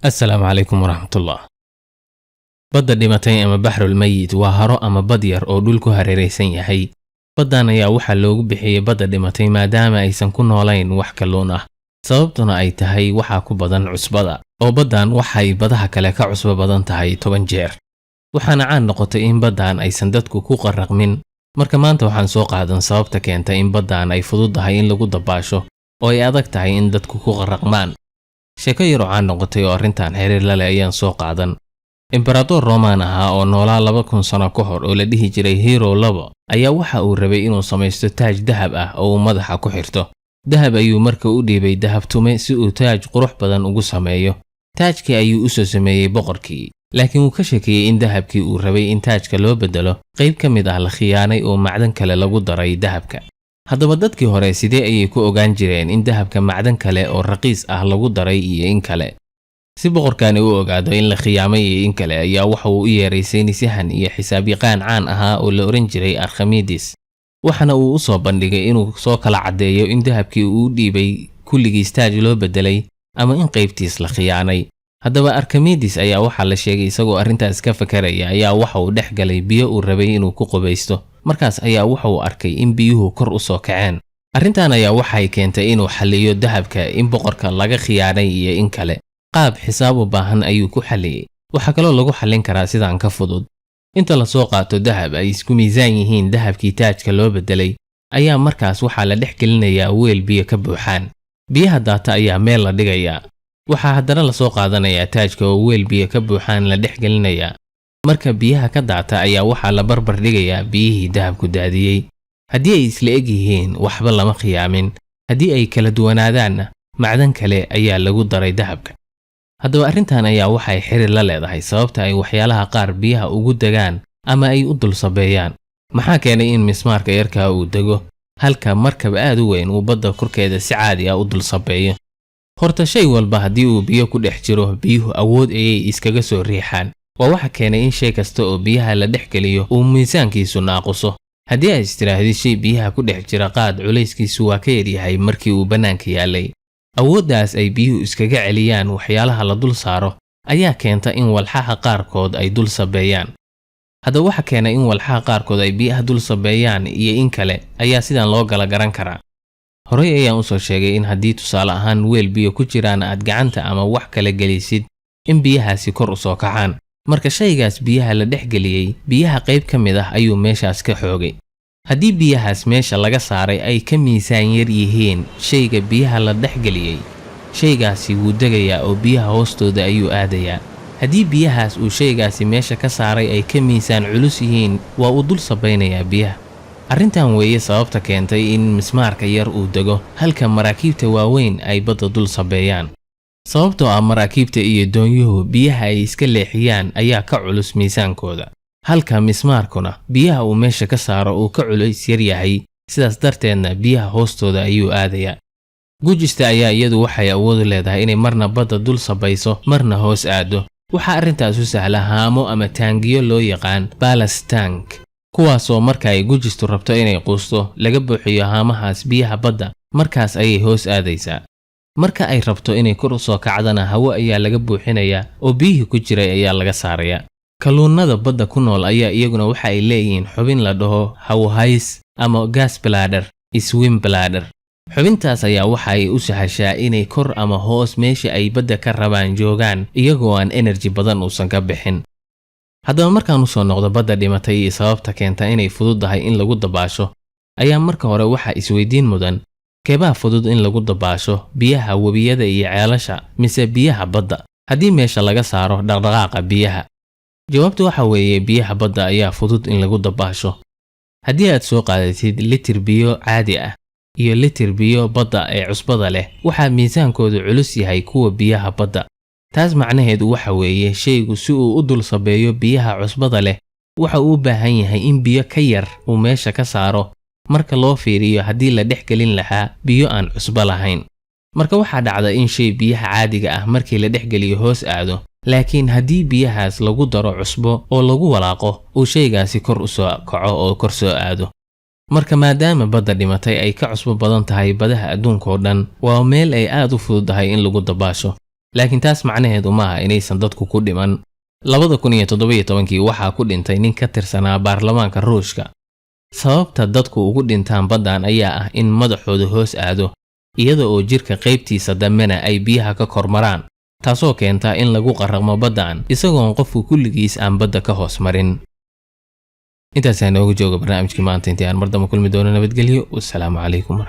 السلام عليكم ورحمة الله. badda dhimatay ama baxrul mayit waa haro ama bad yar oo dhulku hareeraysan yahay. baddan ayaa waxaa loogu bixiyay badda dhimatay maadaama aysan ku noolayn wax kalluun ah, sababtuna ay tahay waxaa ku badan cusbada, oo baddan waxay badaha kale ka cusbo badan tahay 10 jeer. waxaana caan noqotay in baddan aysan dadku ku qarraqmin. marka maanta waxaan soo qaadan sababta keentay in baddan ay fududahay in lagu dabaasho oo ay adag tahay in dadku ku qarraqmaan. sheeko yar oo caan noqotay oo arrintan xiriir la leh ayaan soo qaadan. Imperador Roman ahaa oo noolaa 2000 sano ka hor oo la dhihi jiray Hero II ayaa waxa uu rabay inuu samaysto taaj dahab ah oo uu madaxa ku xirto. dahab ayuu marka u dhiibay dahab tume si uu taaj qurux badan ugu sameeyo. taajkii ayuu u soo sameeyay boqorkii, laakiin uu ka shakiyay in dahabkii uu rabay in taajka loo bedelo qayb ka mid ah la khiyaanay oo macdan kale lagu daray dahabka. haddaba dadkii hore sidee ayay ku ogaan jireen in dahabka macdan kale oo raqiis ah lagu daray iyo in kale? si boqorkaani u ogaado in la khiyaamay iyo in kale ayaa waxa uu u yeeray saynisyahan iyo xisaabyaqaan caan ahaa oo la oran jiray Archimedes. waxana uu u soo bandhigay inuu soo kala cadeeyo in dahabkii uu dhiibay kulligiis taaj loo bedelay ama in qaybtiis la khiyaanay. haddaba Archimedes ayaa waxa la sheegay isagoo arrintaas ka fakaraya ayaa waxa uu dhex galay biyo uu rabay inuu ku qubaysto. markaas ayaa waxa uu arkay in biyuhu kor u soo kaceen. arrintan ayaa waxay keentay inuu xalliyo dahabka in boqorka laga khiyaanay iyo in kale. qaab xisaab u baahan ayuu ku xalliyay. waxa kaloo lagu xallin karaa sidaan ka fudud. inta la soo qaato dahab ay isku miisaan yihiin dahabkii taajka loo bedelay, ayaa markaas waxaa la dhex gelinayaa weel biyo ka buuxaan. biyaha daata ayaa meel la dhigayaa. waxaa haddana la soo qaadanayaa taajka oo weel biyo ka buuxaan la dhex gelinayaa. marka biyaha ka daata ayaa waxaa la barbar dhigayaa biyihii dahabku daadiyay. haddii ay isla eg yihiin waxba lama khiyaamin. haddii ay kala duwanaadaanna macdan kale ayaa lagu daray dahabka. haddaba arrintan ayaa waxay xiriir la leedahay sababta ay waxyaalaha qaar biyaha ugu degaan ama ay u dul sabeeyaan. maxaa keenay in mismaarka yarka uu dego halka markab aad u weyn uu badda korkeeda si caadi ah u dul sabeeyo? horta shay walba haddii uu biyo ku dhex jiro, biyuhu awood ayay iskaga soo riixaan. waa waxa keenay in shay kasta oo biyaha la dhex geliyo uu miisaankiisu naaquso. haddii ay istiraahdo shay biyaha ku dhex jira qaad culayskiisu waa ka yaryahay markii uu bannaanka yaalay. awooddaas ay biyuhu iskaga celiyaan waxyaalaha la dul saaro ayaa keenta in walxaha qaarkood ay dul sabeeyaan. haddaba waxa keenay in walxaha qaarkood ay biyaha dul sabeeyaan iyo in kale ayaa sidan loo kala garan karaa. horey ayaan u soo sheegay in haddii tusaale ahaan weel biyo ku jiraan aad gacanta ama wax kale gelisid in biyahaasi kor u soo kacaan. marka shaygaas biyaha la dhex geliyay, biyaha qayb ka mid ah ayuu meeshaas ka xoogay. haddii biyahaas meesha laga saaray ay ka miisaan yar yihiin shayga biyaha la dhex geliyay, shaygaasi wuu degayaa oo biyaha hoostooda ayuu aadayaa. haddii biyahaas uu shaygaasi meesha ka saaray ay ka miisaan culus yihiin, waa uu dul sabaynayaa biyaha. arrintan weeye sababta keentay in mismaarka yar uu dego halka maraakiibta waaweyn ay badda dul sabeeyaan. sababtoo ah maraakiibta iyo doonyuhu biyaha ay iska leexiyaan ayaa ka culus miisaankooda, halka mismaarkuna biyaha uu meesha ka saaro uu ka culays yar yahay, sidaas darteedna biyaha hoostooda ayuu aadayaa. gujista ayaa iyadu waxay awood u leedahay inay marna badda dul sabayso marna hoos aado. waxaa arrintaas u sahla haamo ama taangiyo loo yaqaan ballast tank, kuwaasoo marka ay gujistu rabto inay quusto laga buuxiyo haamahaas biyaha badda, markaas ayay hoos aadaysaa. marka ay rabto inay kor u soo kacdana hawo ayaa laga buuxinayaa oo biyihii ku jiray ayaa laga saarayaa. kalluunada badda ku nool ayaa iyaguna waxa ay leeyihiin xubin la dhaho hawo hays ama gas bladder, swim bladder. xubintaas ayaa waxa ay u sahashaa inay kor ama hoos meesha ay badda ka rabaan joogaan iyagoo aan energy badan uusan ka bixin. haddaba markaan u soo noqdo badda dhimatay iyo sababta keenta inay fududahay in lagu dabaasho, ayaa marka hore waxa isweydiin mudan, keebaa fudud in lagu dabaasho, biyaha webiyada iyo ceelasha mise biyaha badda haddii meesha laga saaro dhaqdhaqaaqa biyaha? jawaabtu waxa weeye biyaha badda ayaa fudud in lagu dabaasho. haddii aad soo qaadatid litir biyo caadi ah iyo litir biyo badda ee cusbada leh, waxaa miisaankoodu culus yahay kuwa biyaha badda. taas macnaheedu waxa weeye shaygu si uu u dul sabeeyo biyaha cusbada leh waxa uu u baahan yahay in biyo ka yar uu meesha ka saaro marka loo fiiriyo haddii la dhex gelin lahaa biyo aan cusbo lahayn. marka waxaa dhacda in shay biyaha caadiga ah markii la dhex geliyo hoos aado, laakiin haddii biyahaas lagu daro cusbo oo lagu walaaqo uu shaygaasi kor u soo kaco oo kor soo aado. marka maadaama badda dhimatay ay ka cusbo badan tahay badaha adduunka oo dhan, waa meel ay aad u fududahay in lagu dabaasho. laakiin taas macnaheedu maaha inaysan dadku ku dhiman. 2017 waxaa ku dhintay nin ka tirsanaa baarlamaanka Ruushka. Sababta dadku ugu dhintaan baddan ayaa ah in madaxoodu hoos aado, iyada oo jirka qaybtiisa dambena ay biyaha ka kormaraan, taasoo keenta in lagu qaraqmo baddan isagoon qofku kulligiis aan badda ka hoos marin. intaas ayaan noogu jooga barnaamijkii maanta. intii aan mar dambe kulmi doono, nabadgelyo. wassalaamu calaykum.